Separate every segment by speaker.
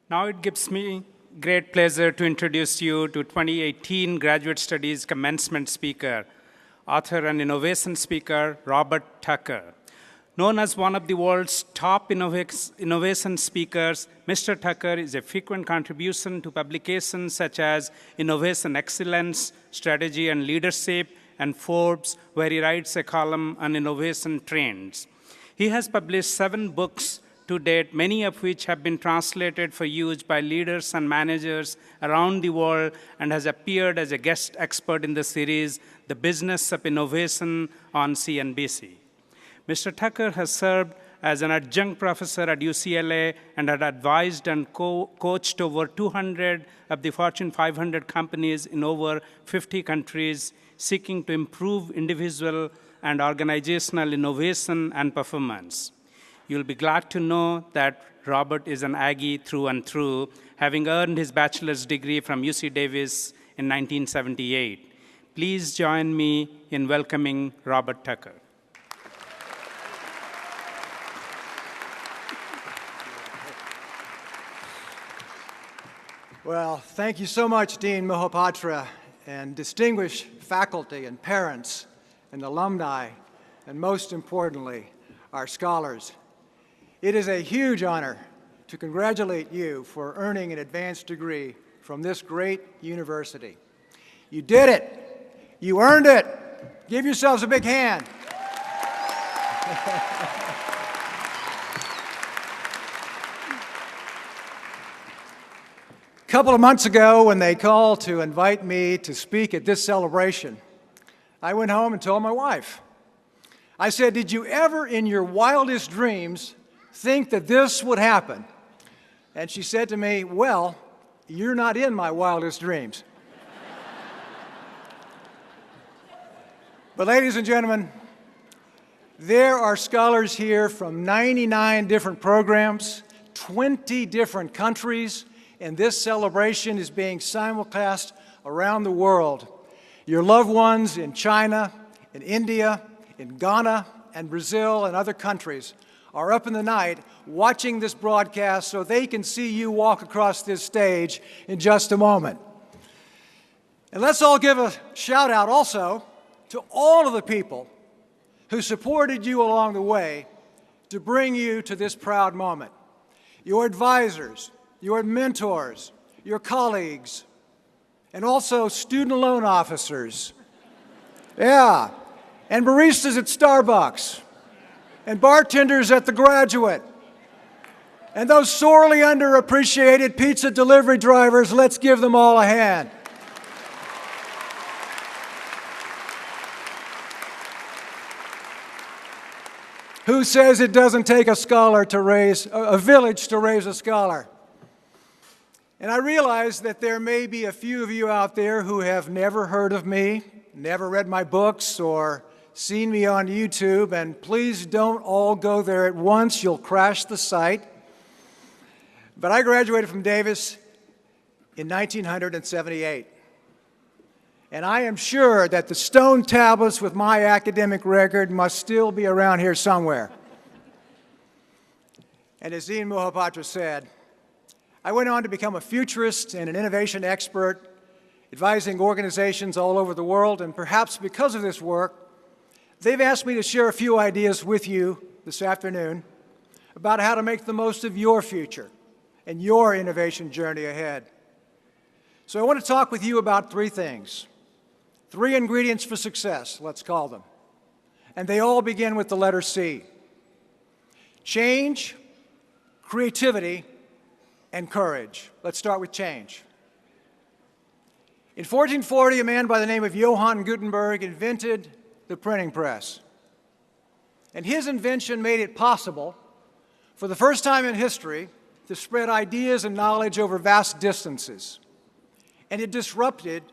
Speaker 1: Now it gives me great pleasure to introduce you to 2018 Graduate Studies Commencement Speaker, author and innovation speaker, Robert Tucker. Known as one of the world's top innovation speakers, Mr. Tucker is a frequent contribution to publications such as Innovation Excellence, Strategy and Leadership, and Forbes, where he writes a column on innovation trends. He has published 7 books to date, many of which have been translated for use by leaders and managers around the world, and has appeared as a guest expert in the series, The Business of Innovation on CNBC. Mr. Tucker has served as an adjunct professor at UCLA and had advised and coached over 200 of the Fortune 500 companies in over 50 countries, seeking to improve individual and organizational innovation and performance. You'll be glad to know that Robert is an Aggie through and through, having earned his bachelor's degree from UC Davis in 1978. Please join me in welcoming Robert Tucker.
Speaker 2: Well, thank you so much, Dean Mohapatra, and distinguished faculty and parents and alumni, and most importantly, our scholars. It is a huge honor to congratulate you for earning an advanced degree from this great university. You did it. You earned it. Give yourselves a big hand. A couple of months ago, when they called to invite me to speak at this celebration, I went home and told my wife. I said, "Did you ever in your wildest dreams think that this would happen?" And she said to me, "Well, you're not in my wildest dreams." But ladies and gentlemen, there are scholars here from 99 different programs, 20 different countries, and this celebration is being simulcast around the world. Your loved ones in China, in India, in Ghana, and Brazil, and other countries are up in the night watching this broadcast so they can see you walk across this stage in just a moment. And let's all give a shout out also to all of the people who supported you along the way to bring you to this proud moment. Your advisors, your mentors, your colleagues, and also student loan officers. Yeah, and baristas at Starbucks, and bartenders at The Graduate, and those sorely underappreciated pizza delivery drivers. Let's give them all a hand. Who says it doesn't take a village to raise a scholar? And I realize that there may be a few of you out there who have never heard of me, never read my books, or seen me on YouTube, and please don't all go there at once. You'll crash the site. But I graduated from Davis in 1978. And I am sure that the stone tablets with my academic record must still be around here somewhere. And as Dean Mohapatra said, I went on to become a futurist and an innovation expert, advising organizations all over the world, and perhaps because of this work, they've asked me to share a few ideas with you this afternoon about how to make the most of your future and your innovation journey ahead. So I want to talk with you about 3 things, 3 ingredients for success, let's call them. And they all begin with the letter C: change, creativity, and courage. Let's start with change. In 1440, a man by the name of Johann Gutenberg invented the printing press. And his invention made it possible, for the first time in history, to spread ideas and knowledge over vast distances. And it disrupted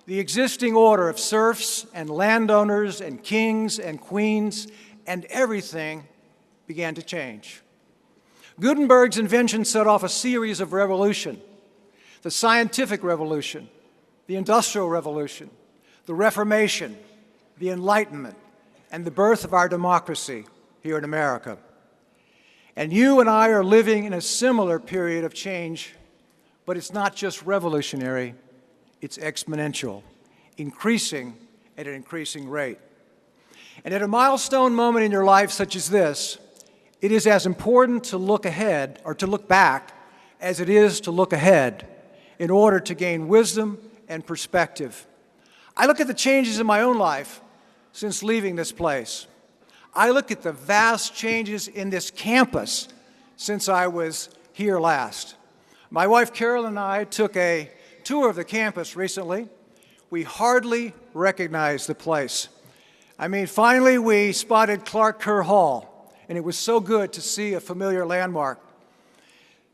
Speaker 2: the existing order of serfs and landowners and kings and queens, and everything began to change. Gutenberg's invention set off a series of revolutions: the scientific revolution, the industrial revolution, the Reformation, the Enlightenment, and the birth of our democracy here in America. And you and I are living in a similar period of change But it's not just revolutionary, it's exponential, increasing at an increasing rate. And at a milestone moment in your life such as this, it is as important to look ahead or to look back as it is to look ahead in order to gain wisdom and perspective. I look at the changes in my own life since leaving this place. I look at the vast changes in this campus since I was here last. My wife Carol and I took a tour of the campus recently. We hardly recognized the place. I mean, finally we spotted Clark Kerr Hall, and it was so good to see a familiar landmark.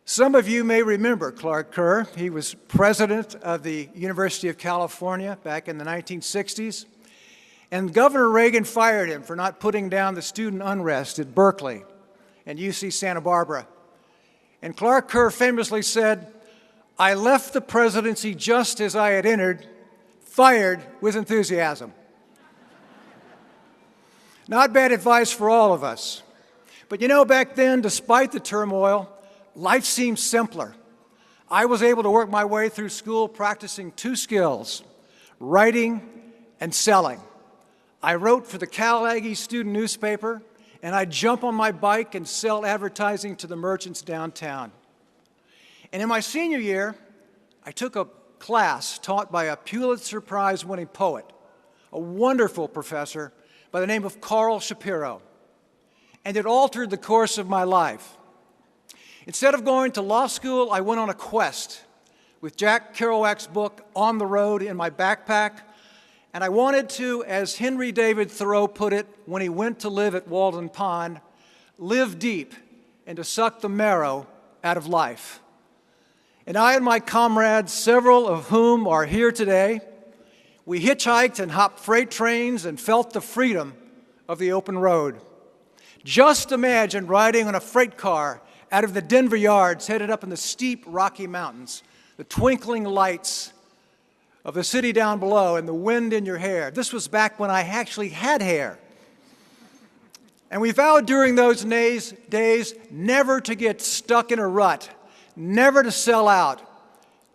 Speaker 2: Some of you may remember Clark Kerr. He was president of the University of California back in the 1960s, and Governor Reagan fired him for not putting down the student unrest at Berkeley and UC Santa Barbara. And Clark Kerr famously said, "I left the presidency just as I had entered, fired with enthusiasm." Not bad advice for all of us. But you know, back then, despite the turmoil, life seemed simpler. I was able to work my way through school practicing two skills, writing and selling. I wrote for the Cal Aggie student newspaper, and I'd jump on my bike and sell advertising to the merchants downtown. And in my senior year, I took a class taught by a Pulitzer Prize-winning poet, a wonderful professor by the name of Carl Shapiro, and it altered the course of my life. Instead of going to law school, I went on a quest with Jack Kerouac's book, On the Road, in my backpack, and I wanted to, as Henry David Thoreau put it when he went to live at Walden Pond, live deep and to suck the marrow out of life. And I and my comrades, several of whom are here today, we hitchhiked and hopped freight trains and felt the freedom of the open road. Just imagine riding on a freight car out of the Denver yards headed up in the steep Rocky Mountains, the twinkling lights of the city down below and the wind in your hair. This was back when I actually had hair. And we vowed during those days never to get stuck in a rut, never to sell out,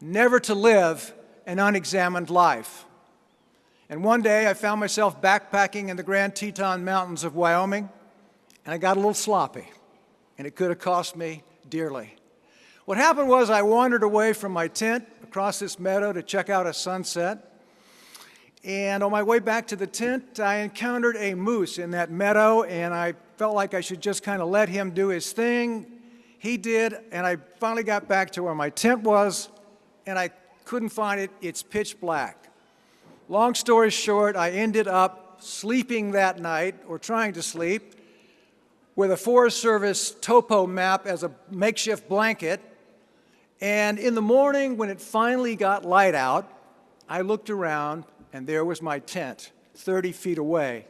Speaker 2: never to live an unexamined life. And one day I found myself backpacking in the Grand Teton Mountains of Wyoming, and I got a little sloppy, and it could have cost me dearly. What happened was I wandered away from my tent across this meadow to check out a sunset, and on my way back to the tent, I encountered a moose in that meadow, and I felt like I should just kind of let him do his thing. He did, and I finally got back to where my tent was, and I couldn't find it. It's pitch black. Long story short, I ended up sleeping that night, or trying to sleep, with a Forest Service topo map as a makeshift blanket. And in the morning, when it finally got light out, I looked around, and there was my tent, 30 feet away.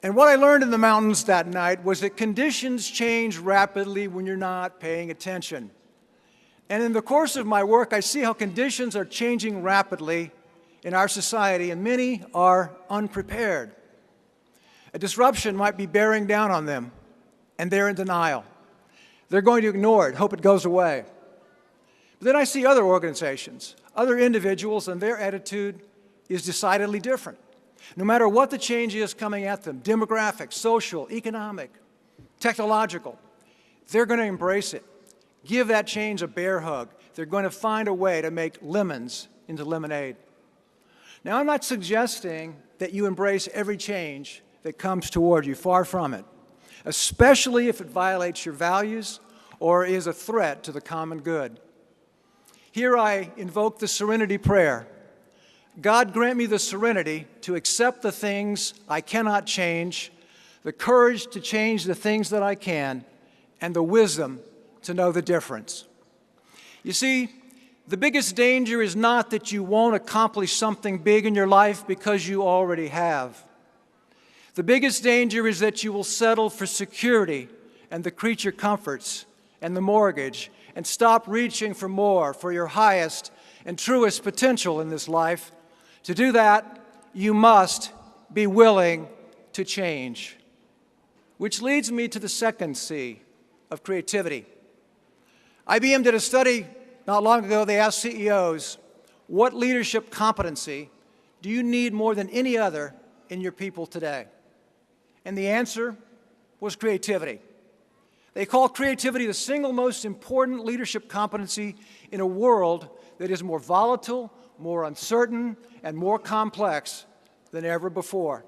Speaker 2: And what I learned in the mountains that night was that conditions change rapidly when you're not paying attention. And in the course of my work, I see how conditions are changing rapidly in our society, and many are unprepared. A disruption might be bearing down on them, and they're in denial. They're going to ignore it, hope it goes away. But then I see other organizations, other individuals, and their attitude is decidedly different. No matter what the change is coming at them, demographic, social, economic, technological, they're going to embrace it. Give that change a bear hug. They're going to find a way to make lemons into lemonade. Now, I'm not suggesting that you embrace every change that comes toward you, far from it, especially if it violates your values or is a threat to the common good. Here I invoke the serenity prayer. God, grant me the serenity to accept the things I cannot change, the courage to change the things that I can, and the wisdom to know the difference. You see, the biggest danger is not that you won't accomplish something big in your life because you already have. The biggest danger is that you will settle for security and the creature comforts and the mortgage and stop reaching for more, for your highest and truest potential in this life. To do that, you must be willing to change. Which leads me to the second C of creativity. IBM did a study not long ago. They asked CEOs, what leadership competency do you need more than any other in your people today? And the answer was creativity. They call creativity the single most important leadership competency in a world that is more volatile, more uncertain, and more complex than ever before.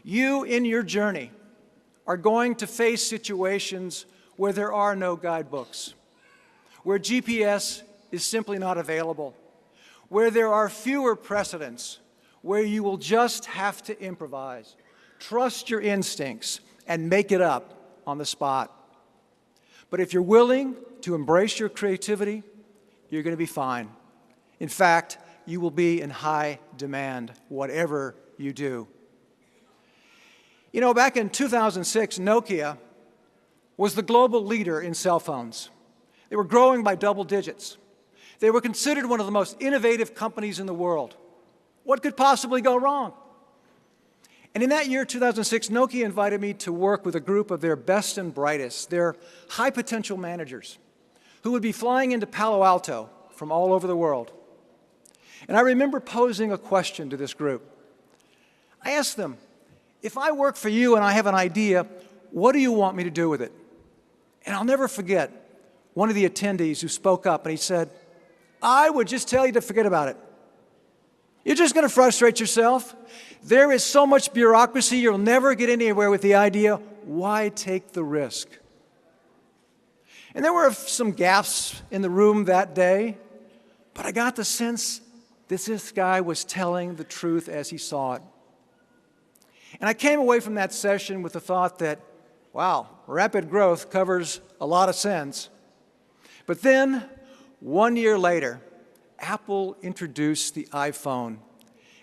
Speaker 2: You, in your journey, are going to face situations where there are no guidebooks, where GPS is simply not available, where there are fewer precedents, where you will just have to improvise, trust your instincts, and make it up on the spot. But if you're willing to embrace your creativity, you're going to be fine. In fact, you will be in high demand, whatever you do. You know, back in 2006, Nokia was the global leader in cell phones. They were growing by double digits. They were considered one of the most innovative companies in the world. What could possibly go wrong? And in that year, 2006, Nokia invited me to work with a group of their best and brightest, their high-potential managers, who would be flying into Palo Alto from all over the world. And I remember posing a question to this group. I asked them, if I work for you and I have an idea, what do you want me to do with it? And I'll never forget one of the attendees who spoke up, and he said, I would just tell you to forget about it. You're just going to frustrate yourself. There is so much bureaucracy, you'll never get anywhere with the idea. Why take the risk? And there were some gasps in the room that day, but I got the sense this guy was telling the truth as he saw it. And I came away from that session with the thought that, wow, rapid growth covers a lot of sins. But then, 1 year later, Apple introduced the iPhone,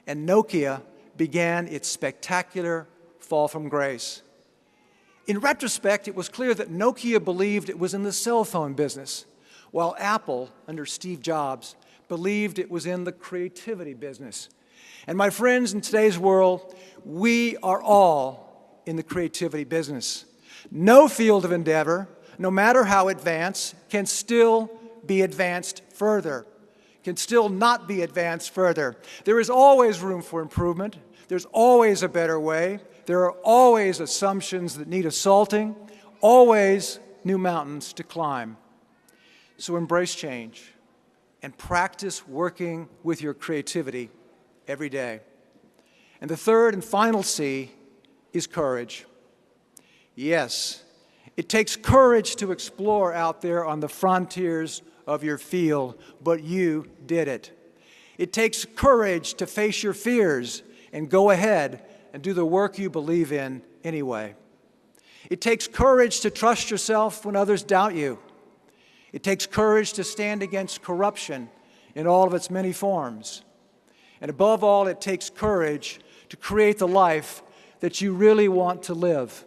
Speaker 2: and Nokia began its spectacular fall from grace. In retrospect, it was clear that Nokia believed it was in the cell phone business, while Apple, under Steve Jobs, believed it was in the creativity business. And my friends, in today's world, we are all in the creativity business. No field of endeavor, no matter how advanced, can still be advanced further, can still not be advanced further. There is always room for improvement. There's always a better way. There are always assumptions that need assaulting, always new mountains to climb. So embrace change and practice working with your creativity every day. And the third and final C is courage. Yes, it takes courage to explore out there on the frontiers of your field, but you did it. It takes courage to face your fears and go ahead and do the work you believe in anyway. It takes courage to trust yourself when others doubt you. It takes courage to stand against corruption in all of its many forms. And above all, it takes courage to create the life that you really want to live.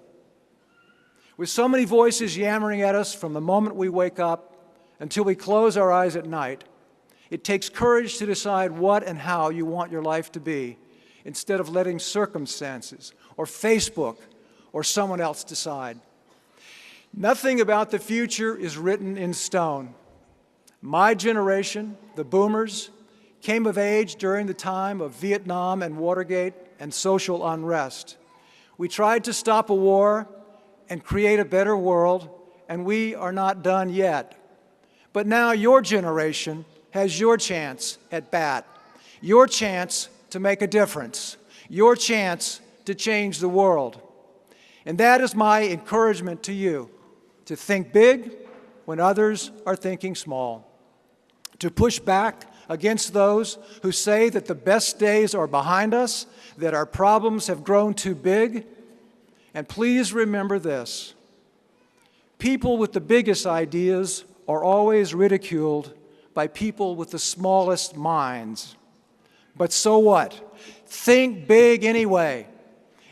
Speaker 2: With so many voices yammering at us from the moment we wake up until we close our eyes at night, it takes courage to decide what and how you want your life to be, instead of letting circumstances or Facebook or someone else decide. Nothing about the future is written in stone. My generation, the boomers, came of age during the time of Vietnam and Watergate and social unrest. We tried to stop a war and create a better world, and we are not done yet. But now your generation has your chance at bat, your chance to make a difference, your chance to change the world. And that is my encouragement to you, to think big when others are thinking small, to push back against those who say that the best days are behind us, that our problems have grown too big. And please remember this: people with the biggest ideas are always ridiculed by people with the smallest minds. But so what? Think big anyway,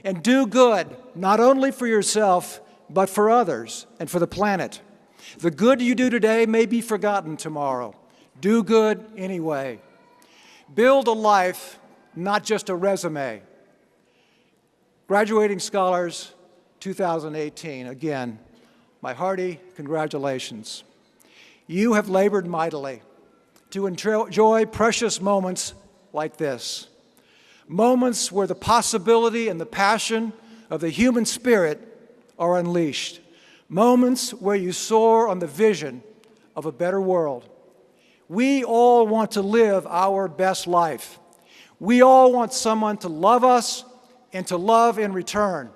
Speaker 2: and do good, not only for yourself, but for others and for the planet. The good you do today may be forgotten tomorrow. Do good anyway. Build a life, not just a resume. Graduating Scholars 2018, again, my hearty congratulations. You have labored mightily to enjoy precious moments like this. Moments where the possibility and the passion of the human spirit are unleashed. Moments where you soar on the vision of a better world. We all want to live our best life. We all want someone to love us and to love in return.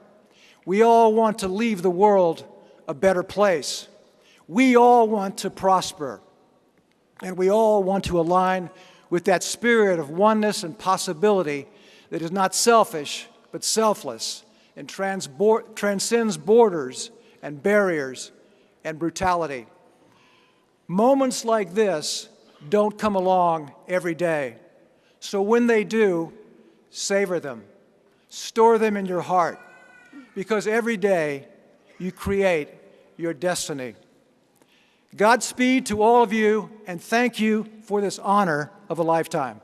Speaker 2: We all want to leave the world a better place. We all want to prosper. And we all want to align with that spirit of oneness and possibility that is not selfish, but selfless, and transcends borders and barriers and brutality. Moments like this don't come along every day. So when they do, savor them. Store them in your heart, because every day you create your destiny. Godspeed to all of you, and thank you for this honor of a lifetime.